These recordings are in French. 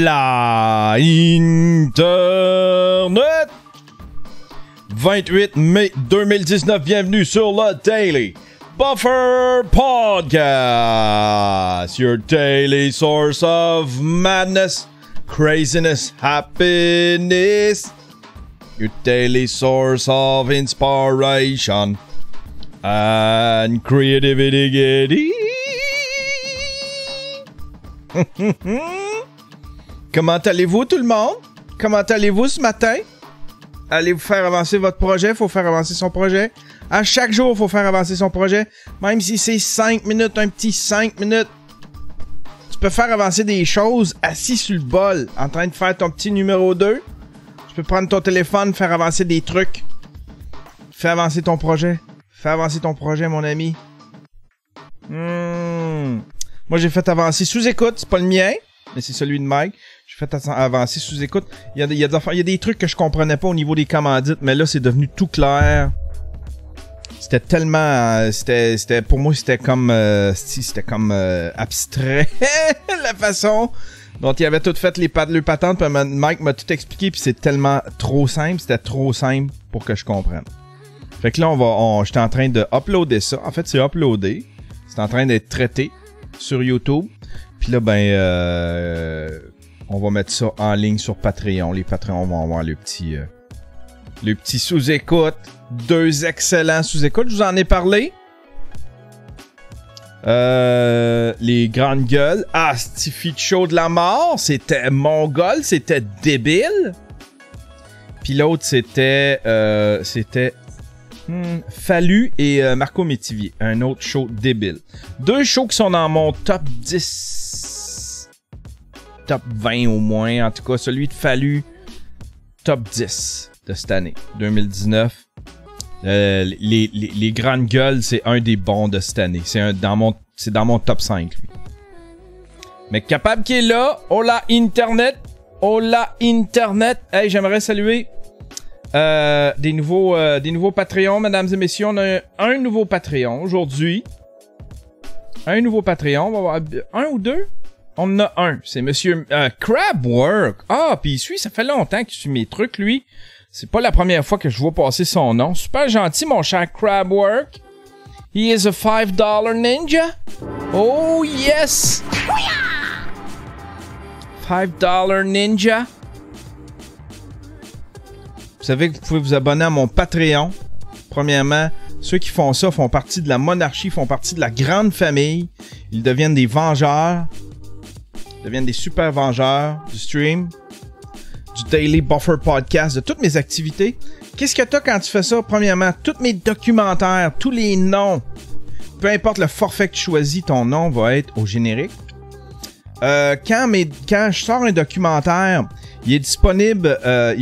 la Internet. 28 mai 2019, bienvenue sur le Daily Buffer Podcast, your daily source of madness, craziness, happiness, your daily source of inspiration and creativity. Comment allez-vous tout le monde? Comment allez-vous ce matin? Allez-vous faire avancer votre projet? Il faut faire avancer son projet. À chaque jour, il faut faire avancer son projet. Même si c'est 5 minutes, un petit 5 minutes. Tu peux faire avancer des choses assis sur le bol, en train de faire ton petit numéro 2. Tu peux prendre ton téléphone, faire avancer des trucs. Fais avancer ton projet. Fais avancer ton projet, mon ami. Moi, j'ai fait avancer sous écoute. C'est pas le mien, mais c'est celui de Mike. J'ai fait avancer sous écoute. Il y a des trucs que je comprenais pas au niveau des commandites, mais là, c'est devenu tout clair. C'était tellement... pour moi, c'était comme abstrait, la façon dont il avait tout fait le patente, puis Mike m'a tout expliqué, puis c'est tellement trop simple. C'était trop simple pour que je comprenne. Fait que là, j'étais en train de uploader ça. En fait, c'est uploadé. C'est en train d'être traité sur YouTube. Puis là, on va mettre ça en ligne sur Patreon. Les Patreons vont avoir le petit sous-écoute. 2 excellents sous-écoutes. Je vous en ai parlé. Les grandes gueules. Ah, Stiffy Show de la mort. C'était mongol. C'était débile. Puis l'autre, c'était Fallu et Marco Métivier. Un autre show débile. 2 shows qui sont dans mon top 10. Top 20 au moins. En tout cas, celui de Fallu, top 10 de cette année. 2019. Les grandes gueules, c'est un des bons de cette année. C'est dans mon top 5, lui. Mais capable qui est là. Hola Internet. Hola Internet. Hey, j'aimerais saluer des nouveaux Patreons, mesdames et messieurs. On a un nouveau Patreon aujourd'hui. Un nouveau Patreon. On va avoir un ou deux. On en a un. C'est monsieur Crabwork. Ah, puis il suit, ça fait longtemps qu'il suit mes trucs, lui. C'est pas la première fois que je vois passer son nom. Super gentil, mon cher Crabwork. He is a $5 ninja. Oh, yes. $5 ninja. Vous savez que vous pouvez vous abonner à mon Patreon. Premièrement, ceux qui font ça font partie de la monarchie, font partie de la grande famille. Ils deviennent des vengeurs. Ils deviennent des super vengeurs du stream, du Daily Buffer Podcast, de toutes mes activités. Qu'est-ce que t'as quand tu fais ça? Premièrement, tous mes documentaires, tous les noms. Peu importe le forfait que tu choisis, ton nom va être au générique. Quand je sors un documentaire, il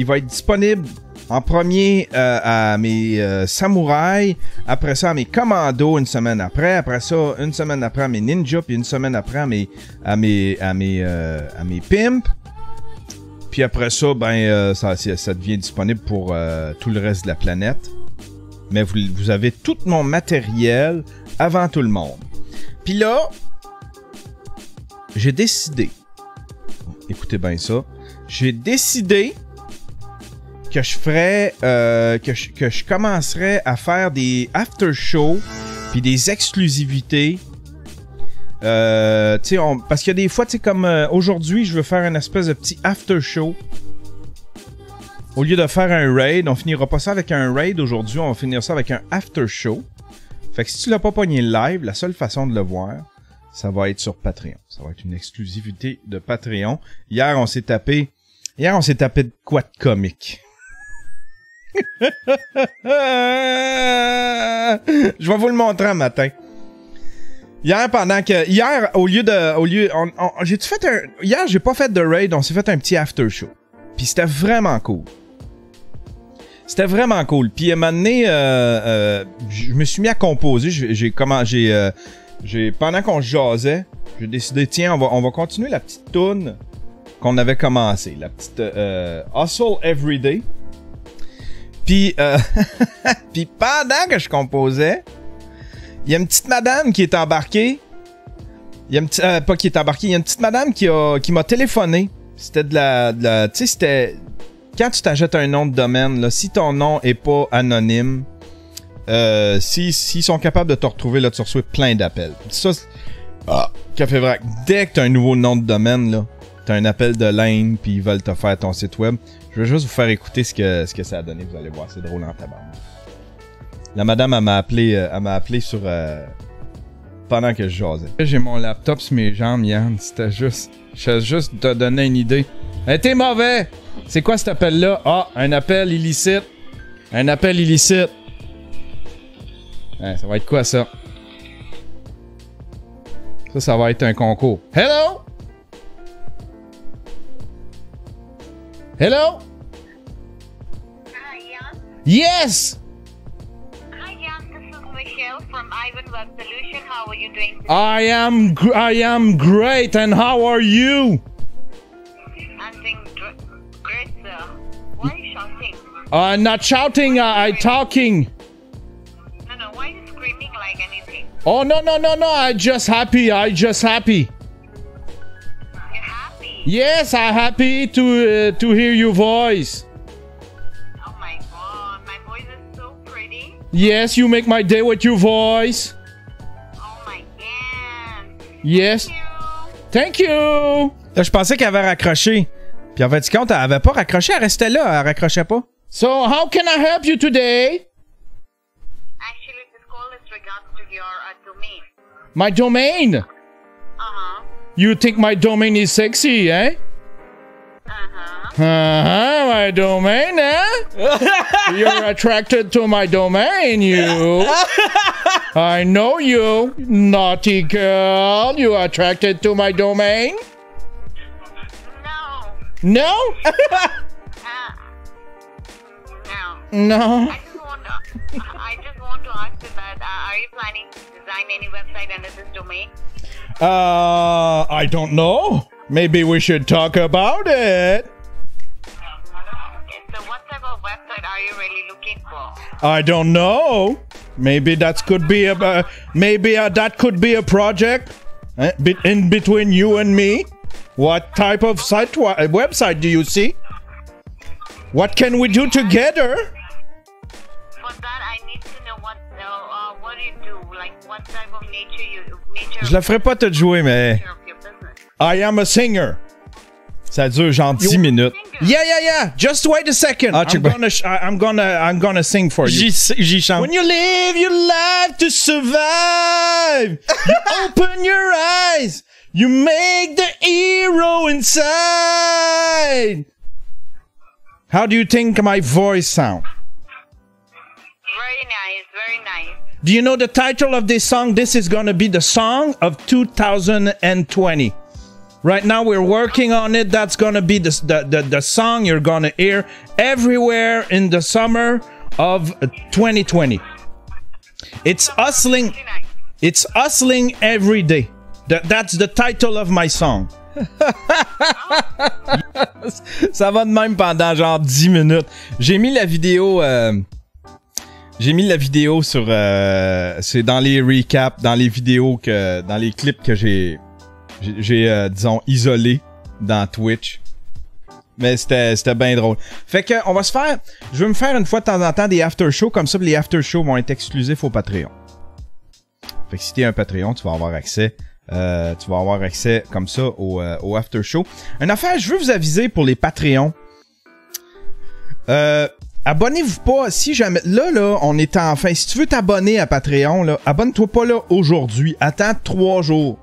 va être disponible en premier à mes samouraïs, après ça à mes commandos une semaine après ça une semaine après à mes ninjas, puis une semaine après à mes pimps. Puis après ça, ça devient disponible pour tout le reste de la planète. Mais vous avez tout mon matériel avant tout le monde. Puis là, j'ai décidé, écoutez bien ça, j'ai décidé que je ferais, que je commencerais à faire des after-shows puis des exclusivités. Parce qu'il y a des fois, tu sais, comme aujourd'hui, je veux faire une espèce de petit after-show. Au lieu de faire un raid, on finira pas ça avec un raid aujourd'hui, on va finir ça avec un after-show. Fait que si tu l'as pas pogné le live, la seule façon de le voir, ça va être sur Patreon. Ça va être une exclusivité de Patreon. Hier, on s'est tapé de quoi de comique. Je vais vous le montrer un matin. Hier, Hier, j'ai pas fait de raid, on s'est fait un petit after show. Puis c'était vraiment cool. Puis à un moment donné, je me suis mis à composer. Pendant qu'on jasait, j'ai décidé, tiens, on va continuer la petite toune qu'on avait commencé. La petite Hustle Everyday. Puis, puis pendant que je composais, il y a une petite madame qui est embarquée. Pas qui est embarquée, il y a une petite madame qui m'a téléphoné. C'était de la tu sais, c'était... Quand tu t'achètes un nom de domaine, là, si ton nom est pas anonyme, s'ils sont capables de te retrouver, là, tu reçois plein d'appels. Ça, Café Vrac, dès que t'as un nouveau nom de domaine, là, t'as un appel de l'Inde, puis ils veulent te faire ton site web. Je vais juste vous faire écouter ce que ça a donné, vous allez voir, c'est drôle en tabarnak. La madame, elle m'a appelé sur... pendant que je jasais. J'ai mon laptop sur mes jambes, Yann, c'était juste... Je vais juste te donner une idée. Hey, t'es mauvais! C'est quoi cet appel-là? Ah, un appel illicite. Un appel illicite. Ouais, ça va être quoi, ça? Ça va être un concours. Hello? Hello? Yes! Hi, Jan. This is Michelle from Ivan Web Solution. How are you doing today? I am great, and how are you? I'm doing great, sir. Why are you shouting? Not shouting, I talking. No. Why are you screaming like anything? Oh, no. I just happy. You're happy? Yes, I'm happy to hear your voice. Oh my God, my voice is so pretty. Yes, you make my day with your voice. Oh my God. Yes. Thank you. Thank you. Là, je pensais qu'elle avait raccroché. Puis en fait, compte, elle avait pas raccroché, elle restait là, elle raccrochait pas. So, how can I help you today? Actually, this call is regards to your domain. My domain? Uh-huh. You think my domain is sexy, eh? Uh-huh. My domain, eh? You're attracted to my domain, you. I know you, naughty girl. You attracted to my domain? No. No? No. No. I just want to ask you that, are you planning to design any website under this domain? I don't know. Maybe we should talk about it. Okay, so what type of website are you really looking for? I don't know. Maybe that could be that could be a project in between you and me. What type of website do you see? What can we do together? For that, I need to know what you do, like what type of nature. Je la ferai pas te jouer, mais of your business. I am a singer. Ça dure genre 10 minutes. Yeah. Just wait a second. I'm gonna sing for you. J'y chante. When you live your life to survive, you open your eyes, you make the hero inside. How do you think my voice sound? Very nice, very nice. Do you know the title of this song? This is gonna be the song of 2020. Right now we're working on it. That's gonna be the song you're gonna hear everywhere in the summer of 2020. It's hustling. Very nice. It's hustling every day. That's the title of my song. Ça va de même pendant genre 10 minutes. J'ai mis la vidéo sur c'est dans les recaps, dans les vidéos dans les clips que j'ai disons isolés dans Twitch. Mais c'était bien drôle. Fait que on va se faire, je vais me faire une fois de temps en temps des after shows comme ça, les after shows vont être exclusifs au Patreon. Fait que si t'es un Patreon, tu vas avoir accès comme ça au after show. Une affaire, je veux vous aviser pour les Patreons. Abonnez-vous pas si jamais. Là, on est en fin. Si tu veux t'abonner à Patreon, là, abonne-toi pas là aujourd'hui. Attends 3 jours.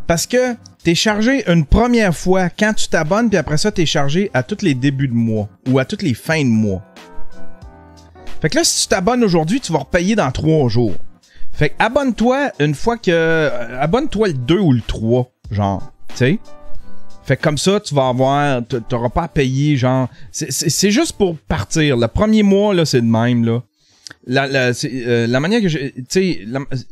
Parce que t'es chargé une première fois quand tu t'abonnes, puis après ça, t'es chargé à tous les débuts de mois ou à toutes les fins de mois. Fait que là, si tu t'abonnes aujourd'hui, tu vas repayer dans 3 jours. Fait que abonne-toi une fois que... abonne-toi le 2 ou le 3, genre, tu sais. Fait que comme ça, tu vas avoir... T'auras pas à payer, genre... C'est juste pour partir. Le premier mois, là, c'est de même, là. La manière que j'ai... Tu sais,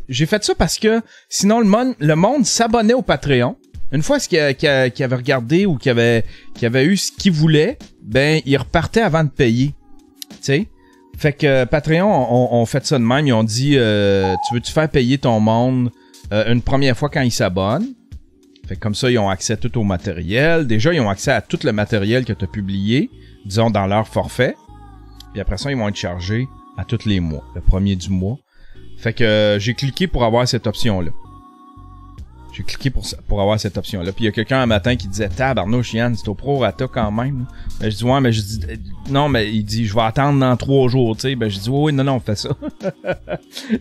j'ai fait ça parce que sinon, le monde s'abonnait au Patreon. Une fois qu'il avait regardé ou qu'il avait eu ce qu'il voulait, ben, il repartait avant de payer. Tu sais. Fait que Patreon on fait ça de même. Ils ont dit tu veux-tu faire payer ton monde une première fois quand ils s'abonnent? Fait que comme ça, ils ont accès tout au matériel. Déjà, ils ont accès à tout le matériel que tu as publié, disons, dans leur forfait. Puis après ça, ils vont être chargés à tous les mois, le premier du mois. Fait que j'ai cliqué pour avoir cette option-là. J'ai cliqué pour avoir cette option-là. Puis il y a quelqu'un un matin qui disait « Tabarnouche, Yann, c'est au prorata quand même. » Ben je dis « Ouais, mais je dis... » Non, mais il dit « Je vais attendre dans 3 jours, tu sais. » Ben je dis « Oui, non, fais ça. »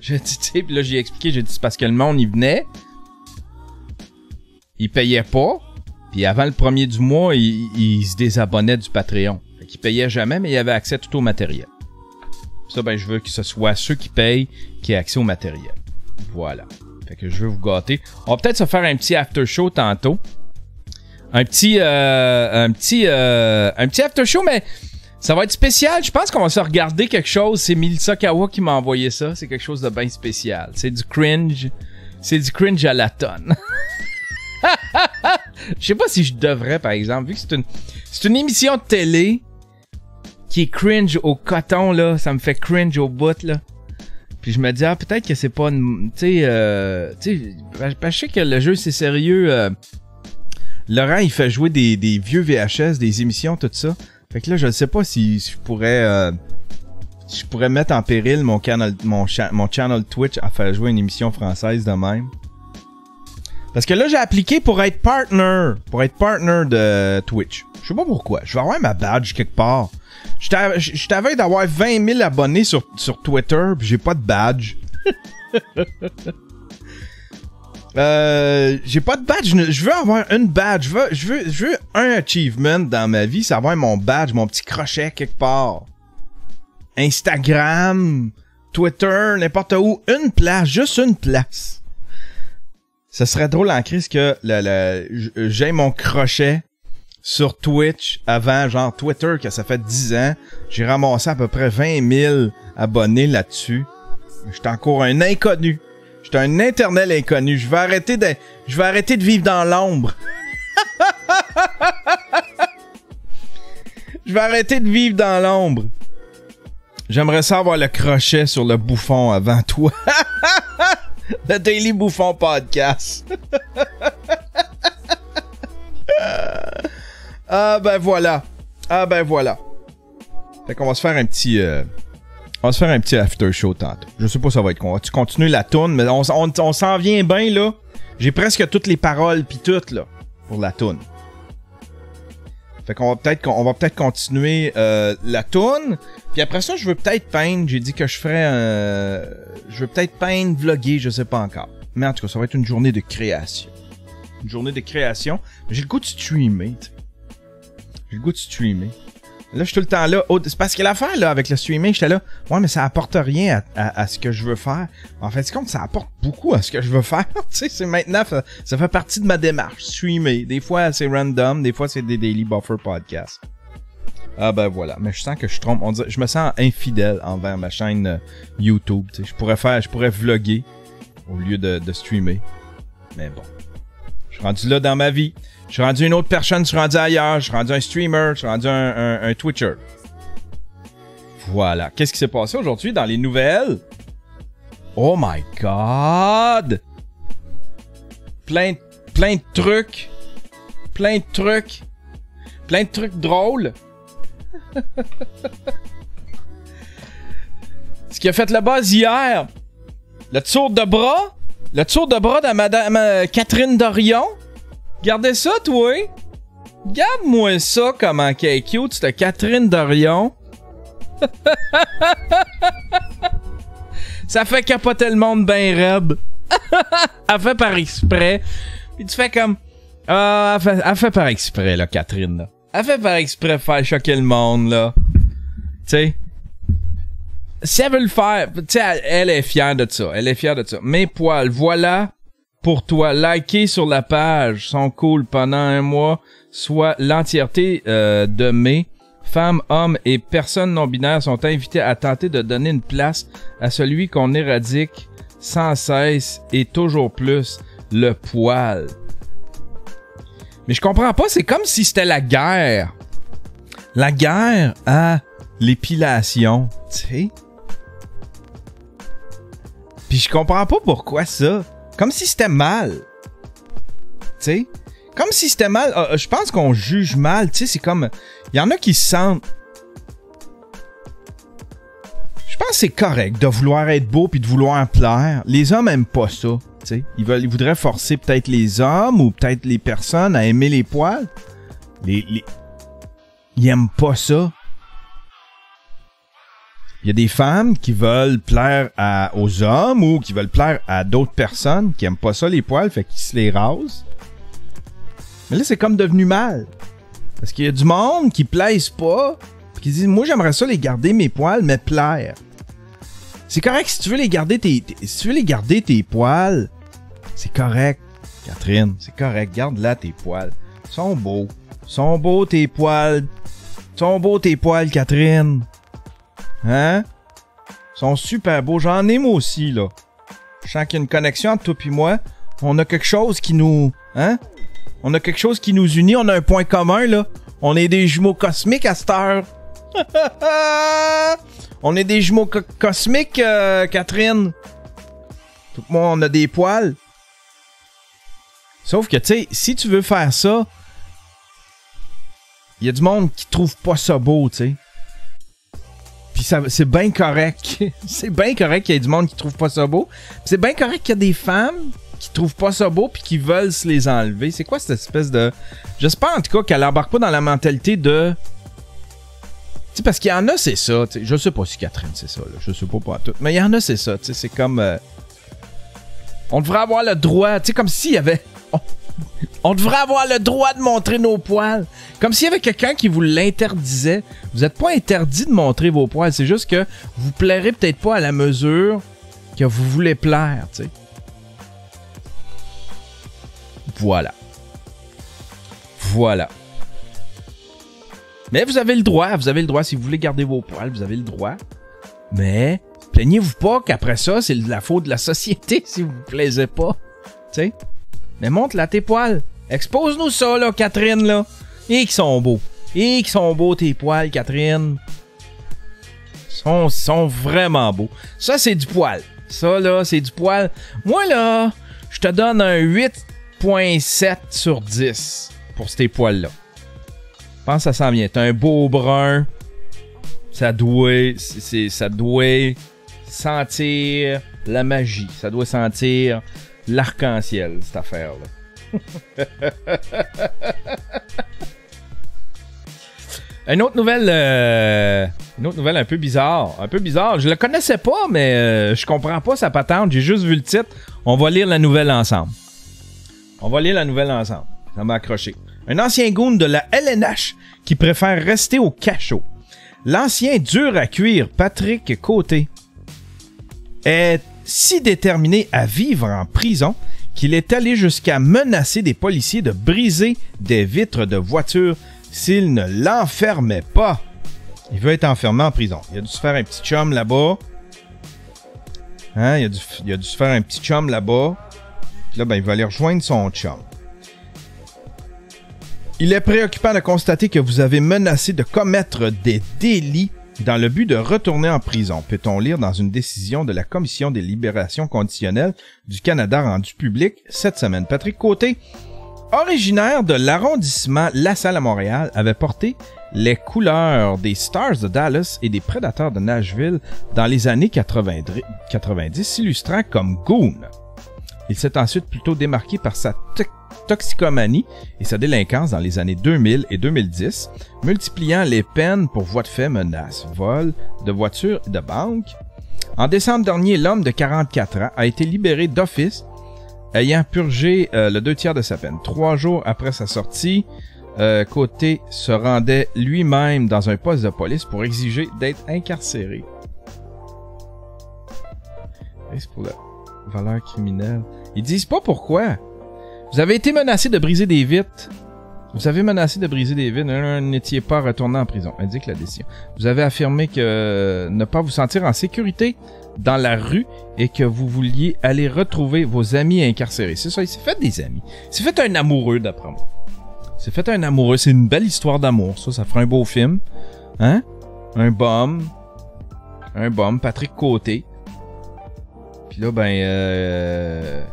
J'ai dit, tu sais, puis là j'ai expliqué, j'ai dit « C'est parce que le monde, il venait, il payait pas, puis avant le premier du mois, il se désabonnait du Patreon. Fait qu'il payait jamais, mais il avait accès tout au matériel. Ça, ben je veux que ce soit ceux qui payent qui aient accès au matériel. Voilà. Fait que je veux vous gâter. On va peut-être se faire un petit after show tantôt. Un petit after show, mais ça va être spécial. Je pense qu'on va se regarder quelque chose. C'est Melissa Kawa qui m'a envoyé ça. C'est quelque chose de bien spécial. C'est du cringe. C'est du cringe à la tonne. Je sais pas si je devrais, par exemple, vu que c'est une émission de télé qui est cringe au coton, là. Ça me fait cringe au bout, là. Puis je me dis, peut-être que c'est pas une... Tu sais, je sais que le jeu, c'est sérieux. Laurent, il fait jouer des vieux VHS, des émissions, tout ça. Fait que là, je ne sais pas si je pourrais mettre en péril mon channel Twitch à faire jouer une émission française de même. Parce que là, j'ai appliqué pour être partner de Twitch. Je sais pas pourquoi. Je vais avoir ma badge quelque part. Je t'avais d'avoir 20 000 abonnés sur Twitter, puis j'ai pas de badge. J'ai pas de badge. Je veux avoir une badge. Je veux un achievement dans ma vie, c'est avoir mon badge, mon petit crochet quelque part. Instagram, Twitter, n'importe où. Une place, juste une place. Ça serait drôle en crise que j'ai mon crochet sur Twitch avant, genre Twitter, que ça fait 10 ans. J'ai ramassé à peu près 20 000 abonnés là-dessus. J'étais encore un inconnu. J'étais un éternel inconnu. Je vais arrêter de vivre dans l'ombre. Je vais arrêter de vivre dans l'ombre. J'aimerais ça avoir le crochet sur le bouffon avant toi. Le Daily Bouffon Podcast. Ah ben voilà. Fait qu'on va se faire un petit... On va se faire un petit after show tantôt. Je sais pas ça va être con. Tu continues la toune, mais on s'en vient bien là. J'ai presque toutes les paroles pis toutes là pour la toune. Fait qu'on va peut-être continuer la toune. Puis après ça, je veux peut-être peindre. J'ai dit que je ferais je veux peut-être peindre, vlogger, je sais pas encore. Mais en tout cas, ça va être une journée de création. Une journée de création. J'ai le goût de streamer, tu sais. J'ai le goût de streamer. Là, je suis tout le temps là. C'est parce que l'affaire, là, avec le streaming, j'étais là. Ouais, mais ça apporte rien à ce que je veux faire. En fait, c'est comme ça apporte beaucoup à ce que je veux faire. Tu sais, c'est maintenant, ça fait partie de ma démarche. Streamer. Des fois, c'est random. Des fois, c'est des Daily Buffer podcasts. Ah, ben voilà. Mais je sens que je trompe. Je me sens infidèle envers ma chaîne YouTube. Tu sais, je pourrais vlogger au lieu de streamer. Mais bon. Je suis rendu là dans ma vie. Je suis rendu une autre personne, je suis rendu ailleurs, je suis rendu un streamer, je suis rendu un Twitcher. Voilà. Qu'est-ce qui s'est passé aujourd'hui dans les nouvelles? Oh my God! Plein de trucs. Plein de trucs drôles. Ce qui a fait le buzz hier. Le tour de bras de Madame Catherine Dorion. Regardez ça, toi! Regarde-moi ça, comment qu'elle est cute, cette Catherine Dorion. Ça fait capoter le monde ben raide. Elle fait par exprès. Puis tu fais comme... Ah, elle fait par exprès, là, Catherine, là. Elle fait par exprès faire choquer le monde, là. Tu sais. Si elle veut le faire, tu sais, elle est fière de ça. Elle est fière de ça. Mes poils, voilà... Pour toi, likez sur la page, sont cool pendant un mois, soit l'entièreté de mai. Femmes, hommes et personnes non-binaires sont invités à tenter de donner une place à celui qu'on éradique sans cesse et toujours plus, le poil. Mais je comprends pas, c'est comme si c'était la guerre. La guerre à l'épilation, tu sais. Puis je comprends pas pourquoi ça. Comme si c'était mal. Tu sais. Comme si c'était mal. Je pense qu'on juge mal. Tu sais, c'est comme. Il y en a qui se sentent. Je pense que c'est correct de vouloir être beau puis de vouloir plaire. Les hommes aiment pas ça. Tu sais. Ils voudraient forcer peut-être les hommes ou peut-être les personnes à aimer les poils. Ils aiment pas ça. Il y a des femmes qui veulent plaire aux hommes ou qui veulent plaire à d'autres personnes qui aiment pas ça les poils, fait qu'ils se les rasent. Mais là, c'est comme devenu mal. Parce qu'il y a du monde qui plaise pas, pis qui disent, moi, j'aimerais ça les garder, mes poils, mais plaire. C'est correct si tu veux les garder tes poils. C'est correct, Catherine. C'est correct. Garde-là tes poils. Ils sont beaux. Ils sont beaux tes poils. Ils sont beaux tes poils, Catherine. Hein? Ils sont super beaux. J'en ai moi aussi, là. Je sens qu'il y a une connexion entre toi et moi. On a quelque chose qui nous... Hein? On a quelque chose qui nous unit. On a un point commun, là. On est des jumeaux cosmiques à cette heure. On est des jumeaux cosmiques, Catherine. Tout le monde, on a des poils. Sauf que, tu sais, si tu veux faire ça, il y a du monde qui trouve pas ça beau, tu sais. Puis c'est bien correct. C'est bien correct qu'il y ait du monde qui trouve pas ça beau. Puis c'est bien correct qu'il y a des femmes qui trouvent pas ça beau puis qui veulent se les enlever. C'est quoi cette espèce de... J'espère en tout cas qu'elle embarque pas dans la mentalité de... Tu sais, parce qu'il y en a, c'est ça. T'sais. Je sais pas si Catherine, c'est ça. Là. Je sais pas tout. Mais il y en a, c'est ça. T'sais. C'est comme... On devrait avoir le droit... Tu sais, comme s'il y avait... On devrait avoir le droit de montrer nos poils. Comme s'il y avait quelqu'un qui vous l'interdisait. Vous n'êtes pas interdit de montrer vos poils. C'est juste que vous plairez peut-être pas à la mesure que vous voulez plaire. T'sais. Voilà. Voilà. Mais vous avez le droit. Vous avez le droit. Si vous voulez garder vos poils, vous avez le droit. Mais plaignez-vous pas qu'après ça, c'est la faute de la société si vous vous plaisez pas. Tu sais? Mais montre-la tes poils. Expose-nous ça, là, Catherine, là. Et qui sont beaux. Et qui sont beaux, tes poils, Catherine. Ils sont vraiment beaux. Ça, c'est du poil. Ça, là, c'est du poil. Moi, là, je te donne un 8.7 sur 10 pour ces poils-là. Je pense que ça s'en vient. T'as un beau brun. Ça doit sentir la magie. Ça doit sentir l'arc-en-ciel, cette affaire-là. Une autre nouvelle un peu bizarre. Un peu bizarre. Je la connaissais pas, mais je comprends pas sa patente. J'ai juste vu le titre. On va lire la nouvelle ensemble. Ça m'a accroché. Un ancien goon de la LNH qui préfère rester au cachot. L'ancien dur à cuire Patrick Côté est si déterminé à vivre en prison qu'il est allé jusqu'à menacer des policiers de briser des vitres de voitures s'ils ne l'enfermaient pas. Il veut être enfermé en prison. Il a dû se faire un petit chum là-bas. Hein? Il a dû se faire un petit chum là-bas. Puis là, ben, il va aller rejoindre son chum. Il est préoccupant de constater que vous avez menacé de commettre des délits dans le but de retourner en prison, peut-on lire dans une décision de la Commission des libérations conditionnelles du Canada rendue publique cette semaine. Patrick Côté, originaire de l'arrondissement La Salle à Montréal, avait porté les couleurs des Stars de Dallas et des Prédateurs de Nashville dans les années 90, s'illustrant comme goon. Il s'est ensuite plutôt démarqué par sa toxicomanie et sa délinquance dans les années 2000 et 2010, multipliant les peines pour voies de fait, menaces, vols de voitures et de banques. En décembre dernier, l'homme de 44 ans a été libéré d'office, ayant purgé le 2/3 de sa peine. 3 jours après sa sortie, Côté se rendait lui-même dans un poste de police pour exiger d'être incarcéré. C'est pour la valeur criminelle. Ils disent pas pourquoi. Vous avez été menacé de briser des vitres. Vous n'étiez pas retourné en prison, indique la décision. Vous avez affirmé que ne pas vous sentir en sécurité dans la rue et que vous vouliez aller retrouver vos amis incarcérés. C'est ça, il s'est fait des amis. Il s'est fait un amoureux, d'après moi. C'est une belle histoire d'amour, ça fera un beau film. Hein? Un bum, Patrick Côté. Puis là, ben...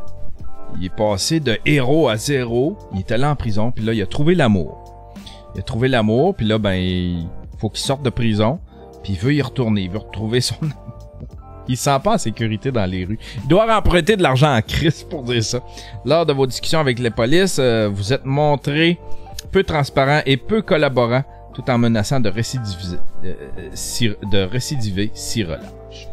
Il est passé de héros à zéro. Il est allé en prison, puis là, il a trouvé l'amour. Il a trouvé l'amour, puis là, ben, il faut qu'il sorte de prison, puis il veut y retourner. Il veut retrouver son amour. Il se sent pas en sécurité dans les rues. Il doit emprunter de l'argent en crise pour dire ça. Lors de vos discussions avec les polices, vous êtes montré peu transparent et peu collaborant, tout en menaçant de récidiver si relâche.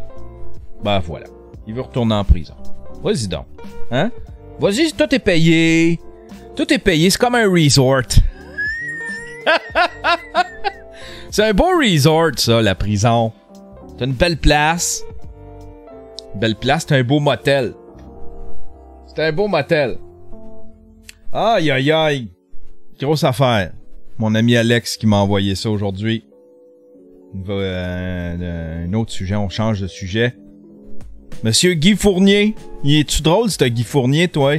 Ben voilà. Il veut retourner en prison. Vas-y donc. Hein? Vas-y, tout est payé. Tout est payé. C'est comme un resort. C'est un beau resort, ça, la prison. C'est une belle place. Belle place, c'est un beau motel. C'est un beau motel. Aïe, aïe, aïe. Grosse affaire. Mon ami Alex qui m'a envoyé ça aujourd'hui. Un autre sujet, on change de sujet. Monsieur Guy Fournier. Il est-tu drôle, ce Guy Fournier, toi?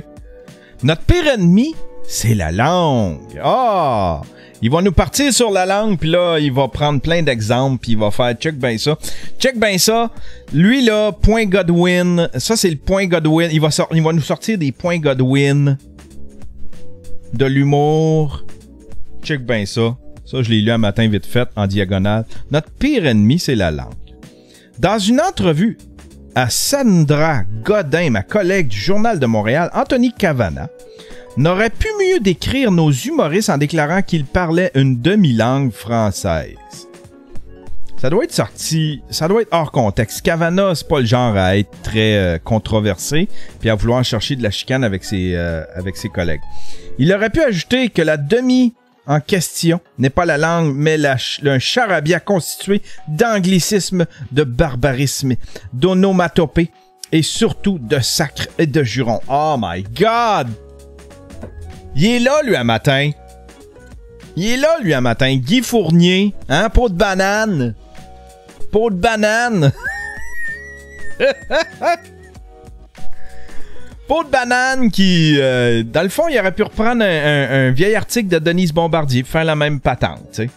Notre pire ennemi, c'est la langue. Ah! Il va nous partir sur la langue, puis là, il va prendre plein d'exemples, puis il va faire check ben ça. Check ben ça. Lui, là, point Godwin. Ça, c'est le point Godwin. Il va nous sortir des points Godwin. De l'humour. Check ben ça. Ça, je l'ai lu un matin vite fait, en diagonale. Notre pire ennemi, c'est la langue. Dans une entrevue à Sandra Godin, ma collègue du Journal de Montréal, Anthony Cavana, n'aurait pu mieux décrire nos humoristes en déclarant qu'ils parlaient une demi-langue française. Ça doit être sorti, ça doit être hors contexte. Cavana, c'est pas le genre à être très controversé puis à vouloir chercher de la chicane avec ses collègues. Il aurait pu ajouter que la demi en question n'est pas la langue, mais un charabia constitué d'anglicisme, de barbarisme, d'onomatopée et surtout de sacres et de jurons. Oh my God! Il est là, lui, un matin. Il est là, lui, un matin. Guy Fournier. Hein? Peau de banane. Peau de banane. Peau de banane qui... dans le fond, il aurait pu reprendre un vieil article de Denise Bombardier pour faire la même patente, tu sais.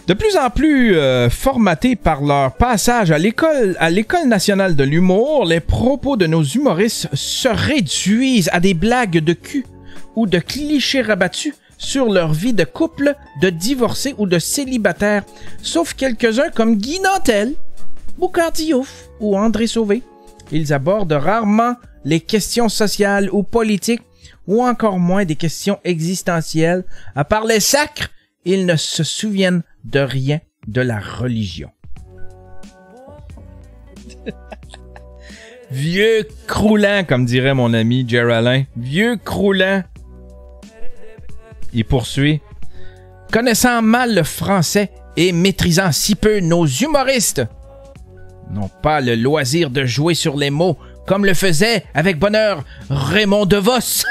De plus en plus formatés par leur passage à l'École nationale de l'humour, les propos de nos humoristes se réduisent à des blagues de cul ou de clichés rabattus sur leur vie de couple, de divorcés ou de célibataires, sauf quelques-uns comme Guy Nantel, Boucard Diouf ou André Sauvé. Ils abordent rarement les questions sociales ou politiques, ou encore moins des questions existentielles. À part les sacres, ils ne se souviennent de rien de la religion. Vieux croulant, comme dirait mon ami Geraldin. Vieux croulant. Il poursuit. Connaissant mal le français et maîtrisant si peu nos humoristes, n'ont pas le loisir de jouer sur les mots comme le faisait avec bonheur Raymond DeVos.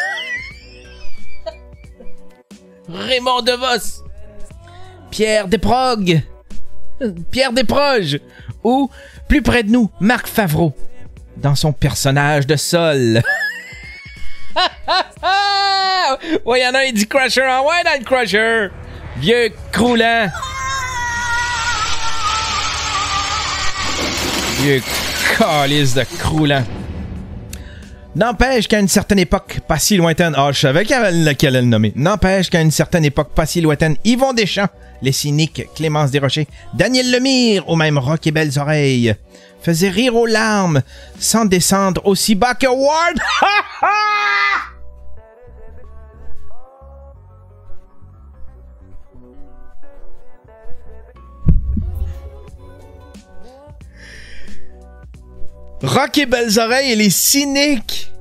Raymond DeVos. Pierre Desproges ou, plus près de nous, Marc Favreau, dans son personnage de Sol. Ouais, y'en a un, il dit Crusher en ouais dans le Crusher. Vieux croulant. Vieux calice de croulant. N'empêche qu'à une certaine époque pas si lointaine... Ah, je savais laquelle elle nommait. N'empêche qu'à une certaine époque pas si lointaine, Yvon Deschamps, les cyniques, Clémence Desrochers, Daniel Lemire ou même Rock et Belles Oreilles faisaient rire aux larmes sans descendre aussi bas que Ward. Rock et Belles Oreilles et les cyniques.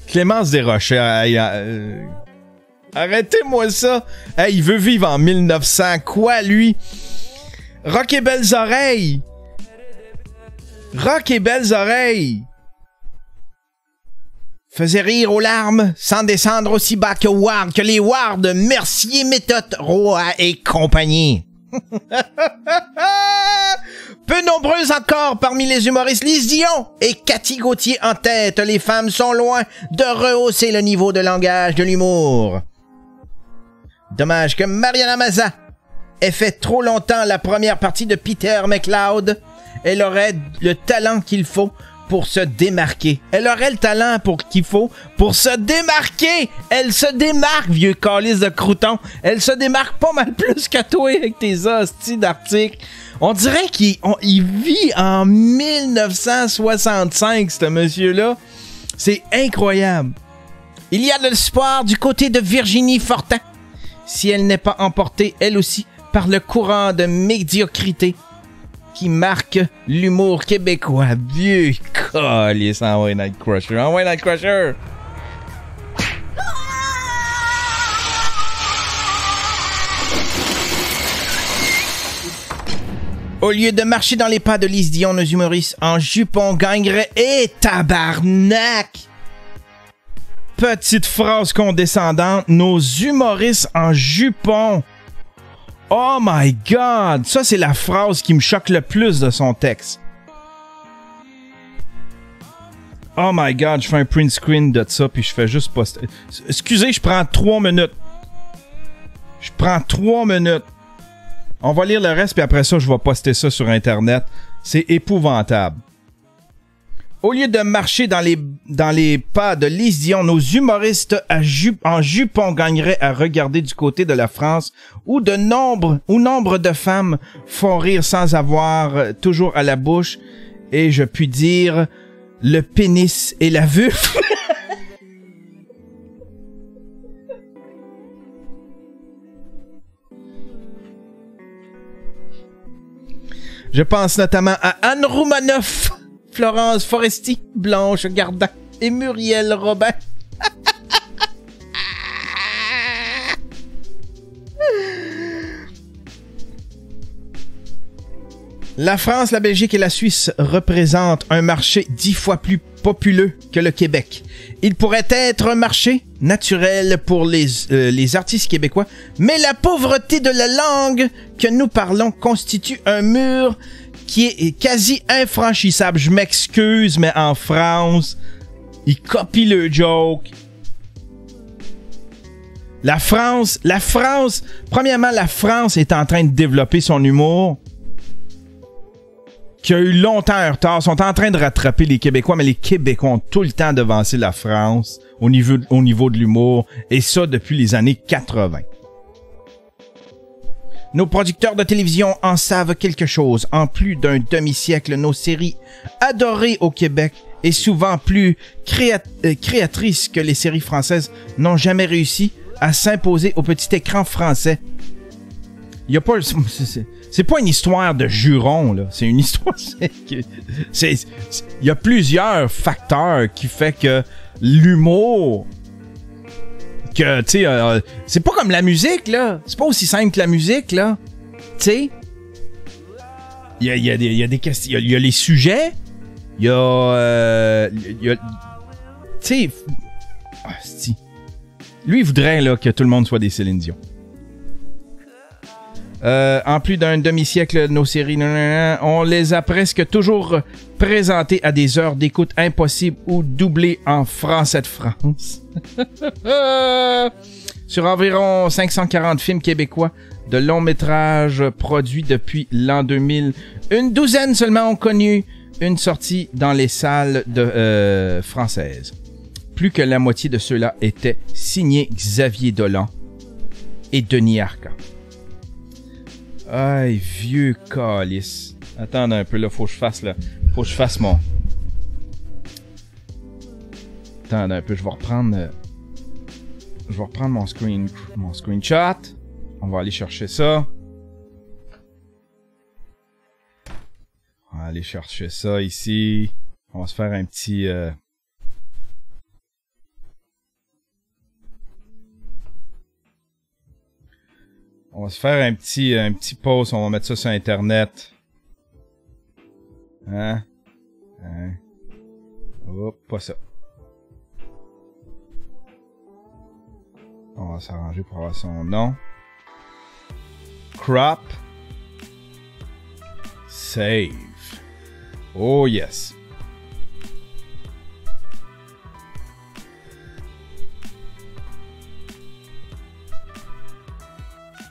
Clémence Desrochers, arrêtez-moi ça. Hey, il veut vivre en 1900. Quoi, lui? Rock et Belles Oreilles. Rock et Belles Oreilles faisait rire aux larmes sans descendre aussi bas que Ward, que les Ward, Mercier, Méthode, Roy et compagnie. Peu nombreuses encore parmi les humoristes, Lise Dion et Cathy Gauthier en tête. Les femmes sont loin de rehausser le niveau de langage de l'humour. Dommage que Mariana Mazza ait fait trop longtemps la première partie de Peter McLeod Elle aurait le talent qu'il faut pour se démarquer. Elle aurait le talent qu'il faut pour se démarquer. Elle se démarque, vieux calice de crouton. Elle se démarque pas mal plus que toi avec tes hosties d'articles. On dirait qu'il vit en 1965, ce monsieur-là. C'est incroyable. Il y a de l'espoir du côté de Virginie Fortin. Si elle n'est pas emportée, elle aussi, par le courant de médiocrité qui marque l'humour québécois. Vieux calice en Way Night Crusher. En Way Night Crusher! Au lieu de marcher dans les pas de Lise Dion, nos humoristes en jupon gagneraient... Et tabarnak! Petite phrase condescendante, nos humoristes en jupon. Oh my God! Ça, c'est la phrase qui me choque le plus de son texte. Oh my God, je fais un print screen de ça, puis je fais juste poster. Excusez, je prends 3 minutes. Je prends 3 minutes. On va lire le reste, puis après ça, je vais poster ça sur Internet. C'est épouvantable. Au lieu de marcher dans les pas de Lise Dion, nos humoristes en jupon gagneraient à regarder du côté de la France où nombre de femmes font rire sans avoir toujours à la bouche, et je puis dire, le pénis et la vulve. Je pense notamment à Anne Roumanoff, Florence Foresti, Blanche Gardin et Muriel Robin. La France, la Belgique et la Suisse représentent un marché 10 fois plus populeux que le Québec. Il pourrait être un marché naturel pour les artistes québécois, mais la pauvreté de la langue que nous parlons constitue un mur qui est quasi infranchissable. Je m'excuse, mais en France, ils copient le joke. La France, premièrement, la France est en train de développer son humour, qui a eu longtemps un retard, sont en train de rattraper les Québécois, mais les Québécois ont tout le temps devancé la France au niveau de l'humour, et ça depuis les années 80. Nos producteurs de télévision en savent quelque chose. En plus d'un demi-siècle, nos séries adorées au Québec et souvent plus créatrices que les séries françaises n'ont jamais réussi à s'imposer au petit écran français. Il y a pas... C'est pas une histoire de juron, là. C'est une histoire... Il y a plusieurs facteurs qui fait que l'humour... Que, tu sais, c'est pas comme la musique, là. C'est pas aussi simple que la musique, là. Tu sais, il y a des questions... Il y a les sujets. Il y a... tu sais... Lui, il voudrait, là, que tout le monde soit des Céline Dion. En plus d'un demi-siècle, nos séries, on les a presque toujours présentées à des heures d'écoute impossibles ou doublées en français de France. Sur environ 540 films québécois de longs métrages produits depuis l'an 2000, une douzaine seulement ont connu une sortie dans les salles françaises. Plus que la moitié de ceux-là étaient signés Xavier Dolan et Denis Arcand. Aïe, vieux calice. Attends un peu, là, faut que je fasse mon... Attends un peu, je vais reprendre mon screenshot. On va aller chercher ça. On va aller chercher ça ici. On va se faire un petit... On va se faire un petit pause, on va mettre ça sur Internet. Hein? Hop, pas ça. On va s'arranger pour avoir son nom. Crop. Save. Oh yes.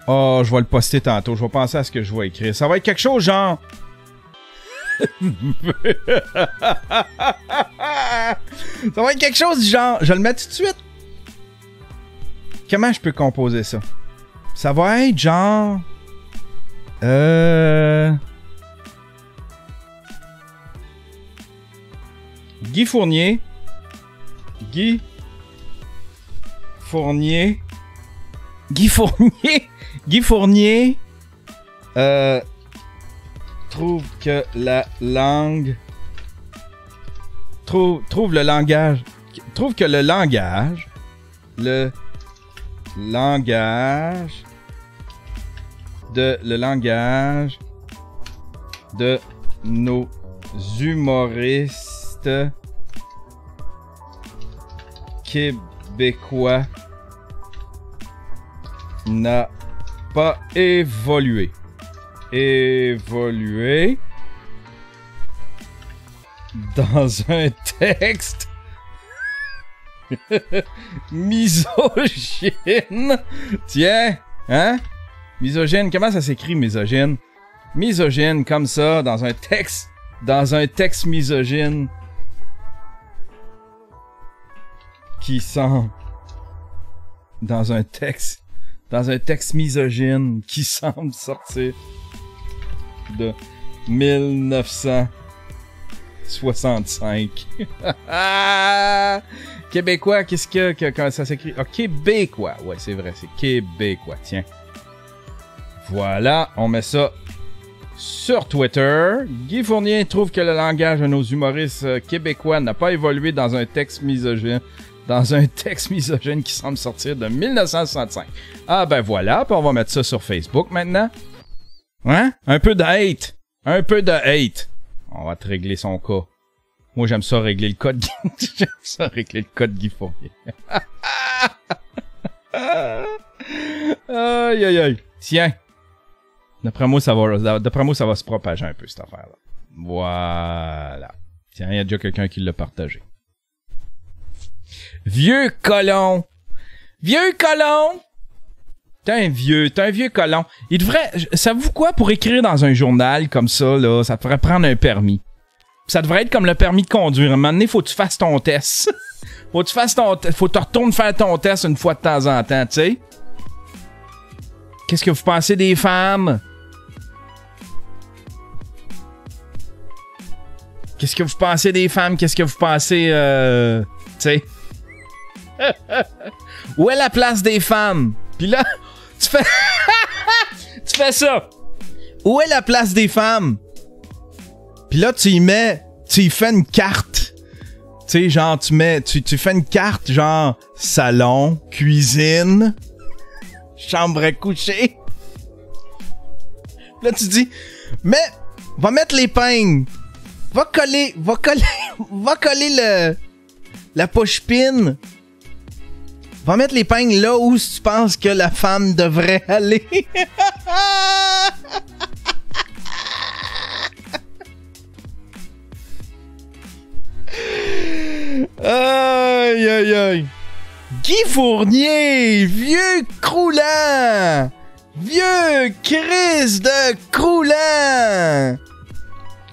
Oh, je vais le poster tantôt. Je vais penser à ce que je vais écrire. Ça va être quelque chose genre... Ça va être quelque chose du genre... Je le mets tout de suite. Comment je peux composer ça? Ça va être genre... Guy Fournier. Guy Fournier. Guy Fournier. Guy Fournier. Trouve que la langue. Trouve le langage. Trouve que le langage. Le langage de nos humoristes québécois n'a pas évolué. Dans un texte misogyne. Tiens, hein? Misogyne, comment ça s'écrit misogyne? Misogyne comme ça, dans un texte misogyne qui semble dans un texte misogyne qui semble sortir de 1965. Québécois, qu'est-ce que quand ça s'écrit? Ah, québécois. Ouais, c'est vrai, c'est québécois. Tiens. Voilà, on met ça sur Twitter. Guy Fournier trouve que le langage de nos humoristes québécois n'a pas évolué dans un texte misogyne. Qui semble sortir de 1965. Ah ben voilà, puis on va mettre ça sur Facebook maintenant. Hein? Un peu de hate. On va te régler son cas. Moi, j'aime ça régler le code. J'aime ça régler le code Guy Fournier. Aïe, aïe, aïe. Tiens. D'après moi, ça va se propager un peu, cette affaire-là. Voilà. Tiens, il y a déjà quelqu'un qui l'a partagé. Vieux colon! T'es un vieux colon. Il devrait... Savez-vous quoi? Pour écrire dans un journal comme ça, là, ça te ferait prendre un permis. Ça devrait être comme le permis de conduire. À un moment donné, faut que tu fasses ton test. Faut que tu retournes faire ton test une fois de temps en temps, tu sais. Qu'est-ce que vous pensez des femmes? Qu'est-ce que vous pensez des femmes? Qu'est-ce que vous pensez, tu sais? Où est la place des femmes? Puis là, tu fais... tu fais ça. Où est la place des femmes? Puis là, tu y fais une carte. Tu sais, genre, tu fais une carte, genre, salon, cuisine, chambre à coucher. Là, tu dis, mais, va mettre l'épingle. Va coller la push-pin. Va mettre l'épingle là où tu penses que la femme devrait aller. Aïe, aïe, aïe. Guy Fournier, vieux croulant. Vieux Chris de croulant.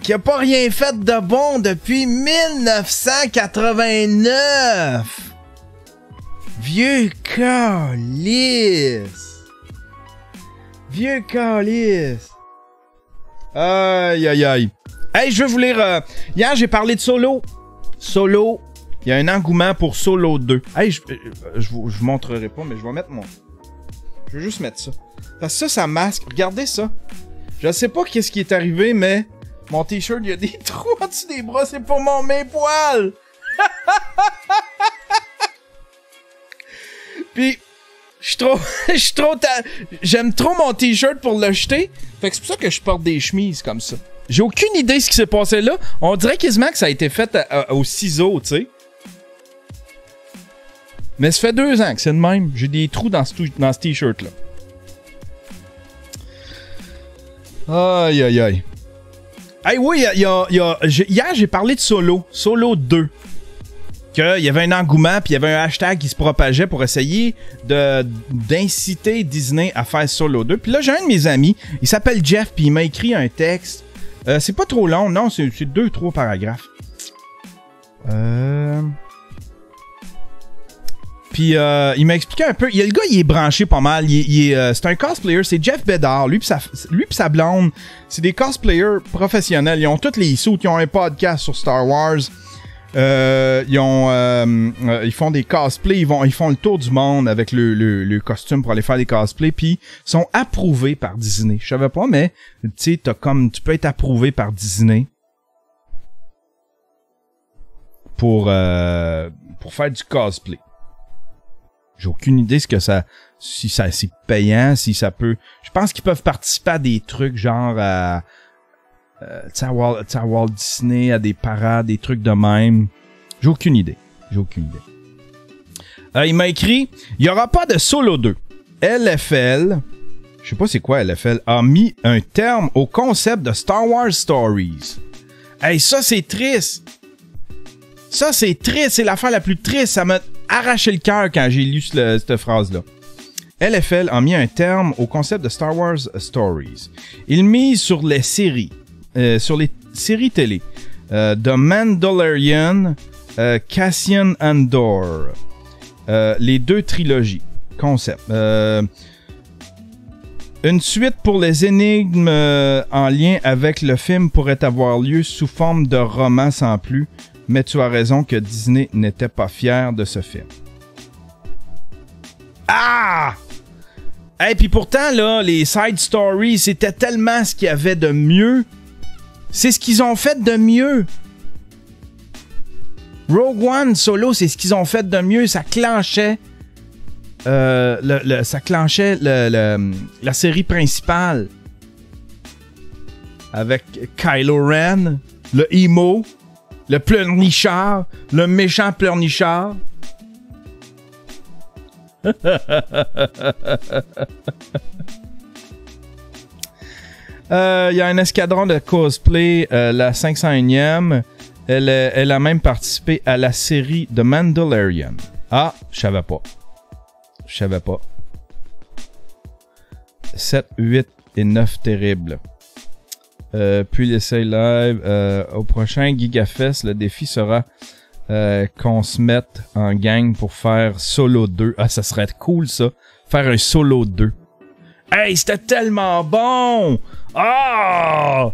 Qui a pas rien fait de bon depuis 1989. Vieux calice. Aïe, aïe, aïe. Hey, je vais vous lire... hier, j'ai parlé de Solo. Il y a un engouement pour Solo 2. Hey, je vous montrerai pas, mais je vais mettre mon... Je vais juste mettre ça. Parce que ça masque. Regardez ça. Je sais pas qu'est-ce qui est arrivé, mais... Mon t-shirt, il y a des trous en dessous des bras. C'est pour mes poils. Puis, j'aime trop mon t-shirt pour le jeter. Fait que c'est pour ça que je porte des chemises comme ça. J'ai aucune idée de ce qui s'est passé là. On dirait quasiment que ça a été fait au ciseau, tu sais. Mais ça fait 2 ans que c'est de même. J'ai des trous dans ce t-shirt-là. Aïe, aïe, aïe. Hey, oui, hier, j'ai parlé de Solo 2. Qu'il y avait un engouement, puis il y avait un hashtag qui se propageait pour essayer d'inciter Disney à faire Solo 2. Puis là, j'ai un de mes amis, il s'appelle Jeff, puis il m'a écrit un texte C'est pas trop long, non, c'est 2-3 paragraphes. Puis il m'a expliqué un peu. Le gars, il est branché pas mal. C'est un cosplayer. C'est Jeff Bedard. Lui pis sa blonde, c'est des cosplayers professionnels. Ils ont toutes les suits. Ils ont un podcast sur Star Wars. Ils font des cosplays. Ils font le tour du monde avec le costume pour aller faire des cosplays. Puis ils sont approuvés par Disney. Je savais pas, mais tu sais, tu peux être approuvé par Disney pour faire du cosplay. J'ai aucune idée si c'est payant, si ça peut. Je pense qu'ils peuvent participer à des trucs genre à Walt Disney, à des parades, des trucs de même. J'ai aucune idée. Il m'a écrit, il n'y aura pas de Solo 2. LFL, je sais pas c'est quoi LFL, a mis un terme au concept de Star Wars Stories. Hey, ça c'est triste. Ça c'est triste, c'est l'affaire la plus triste. Ça m'a arraché le cœur quand j'ai lu cette phrase-là. LFL a mis un terme au concept de Star Wars Stories. Il mise sur les séries télé. The Mandalorian, Cassian Andor. Les 2 trilogies. Concept. Une suite pour les énigmes en lien avec le film pourrait avoir lieu sous forme de roman sans plus. Mais tu as raison que Disney n'était pas fier de ce film. Ah! Et puis pourtant, là, les side stories, c'était tellement ce qu'il y avait de mieux. C'est ce qu'ils ont fait de mieux. Rogue One Solo, c'est ce qu'ils ont fait de mieux. Ça clenchait la série principale. Avec Kylo Ren, le emo, le pleurnichard, le méchant pleurnichard. Il y a un escadron de cosplay, la 501e. Elle a même participé à la série The Mandalorian. Ah, je savais pas. 7, 8 et 9 terribles. Puis l'essai live. Au prochain GigaFest, le défi sera qu'on se mette en gang pour faire Solo 2. Ah, ça serait cool, ça. Faire un Solo 2. Hey, c'était tellement bon! Ah!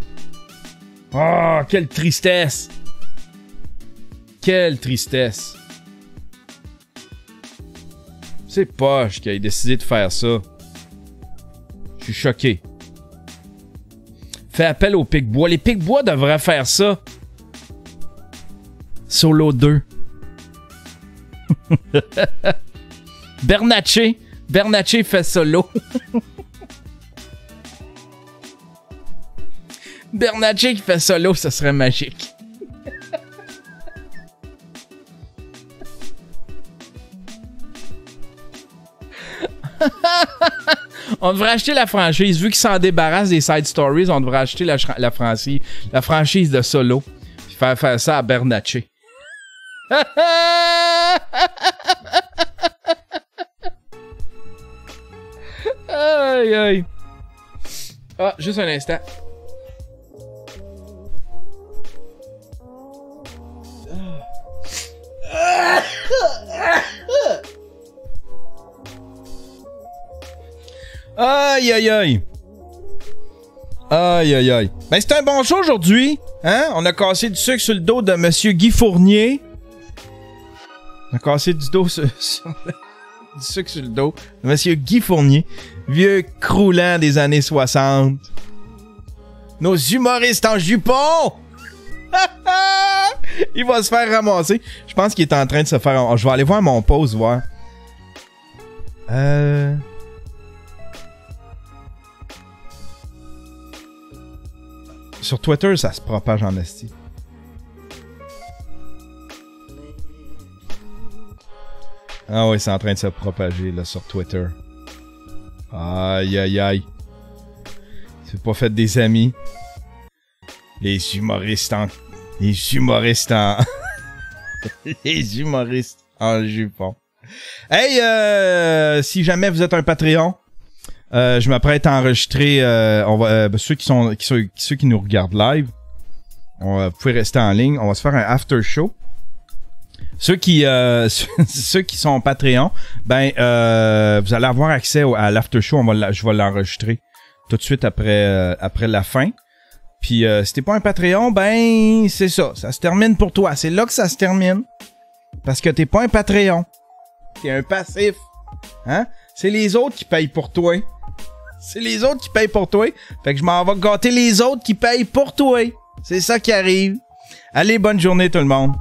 Ah, quelle tristesse! Quelle tristesse! C'est poche qu'il ait décidé de faire ça. Je suis choqué. Fais appel aux Pic-Bois. Les Pic-Bois devraient faire ça. Solo 2. Bernatchez fait solo. Bernatchez qui fait solo, ça serait magique. On devrait acheter la franchise. Vu qu'ils s'en débarrassent des side stories, on devrait acheter la franchise de Solo. Puis faire ça à Bernatchez. Aïe aïe. Ah, juste un instant. Aïe aïe aïe. Aïe aïe aïe. Ben c'est un bon show aujourd'hui. Hein? On a cassé du sucre sur le dos de Monsieur Guy Fournier. On a cassé du sucre sur le dos de Monsieur Guy Fournier. Vieux croulant des années 60. Nos humoristes en jupon. Il va se faire ramasser. Je pense qu'il est en train de se faire... Je vais aller voir mon pause, voir. Sur Twitter, ça se propage en esti. Ah oui, c'est en train de se propager là sur Twitter. Aïe aïe aïe. C'est pas fait des amis. Les humoristes en les humoristes en jupon. Hey, si jamais vous êtes un Patreon, Je m'apprête à enregistrer ceux qui nous regardent live. Vous pouvez rester en ligne. On va se faire un after show. Ceux qui sont Patreon, ben vous allez avoir accès à l'after show. Je vais l'enregistrer tout de suite après la fin. Puis si t'es pas un Patreon, ben c'est ça. Ça se termine pour toi. C'est là que ça se termine. Parce que t'es pas un Patreon. T'es un passif. Hein? C'est les autres qui payent pour toi. C'est les autres qui payent pour toi. Fait que je m'en vais gâter les autres qui payent pour toi. C'est ça qui arrive. Allez, bonne journée tout le monde.